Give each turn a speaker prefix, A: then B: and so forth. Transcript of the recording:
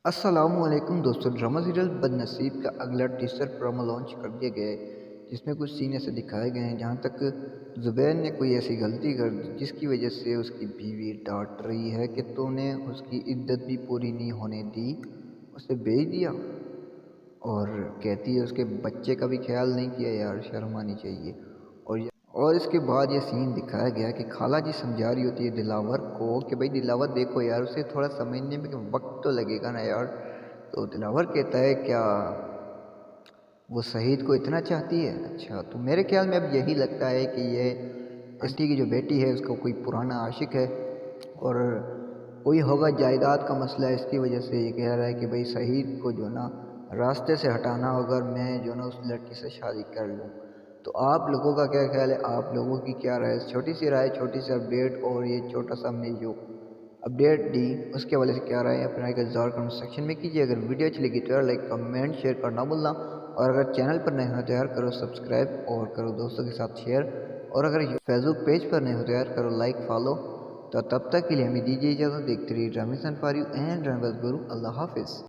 A: अस्सलामुअलैकुम दोस्तों, drama serial बदनसीब का अगला टीजर प्रोमो लॉन्च कर दिया गया है जिसमें कुछ सीन ऐसे दिखाए गए हैं जहां तक ज़ुबैर ने कोई ऐसी गलती कर दी जिसकी वजह से उसकी बीवी डांट रही है कि तूने उसकी इद्दत भी पूरी नहीं होने दी, उसे भेज दिया। और कहती है उसके बच्चे का भी ख्याल नहीं किया, यार शर्म आनी चाहिए। और इसके बाद ये सीन दिखाया गया कि खाला जी समझा रही होती है दिलावर को कि भाई दिलावर देखो यार, उसे थोड़ा समझने में वक्त तो लगेगा ना यार। तो दिलावर कहता है क्या वो शहीद को इतना चाहती है? अच्छा, तो मेरे ख्याल में अब यही लगता है कि ये आंटी की जो बेटी है उसका कोई पुराना आशिक है और कोई होगा जायदाद का मसला है, इसकी वजह से ये कह रहा है कि भाई शहीद को जो ना रास्ते से हटाना होगा, मैं जो ना उस लड़की से शादी कर लूँ। तो आप लोगों का क्या ख्याल है? आप लोगों की क्या राय? छोटी सी राय, छोटी सी अपडेट और ये छोटा सा हमने जो अपडेट दी उसके हवाले से क्या राय है अपने राय का इज़हार कमेंट सेक्शन में कीजिए। अगर वीडियो अच्छी लगी तो यार लाइक कमेंट शेयर करना भूलना, और अगर चैनल पर नए हो तो यार करो सब्सक्राइब और करो दोस्तों के साथ शेयर, और अगर फेसबुक पेज पर नए हो तो यार करो लाइक फॉलो। तो तब तक के लिए हमें दीजिए इजाज़त। देखते रहिए drama for you and drama गुरु। अल्लाह हाफिज़।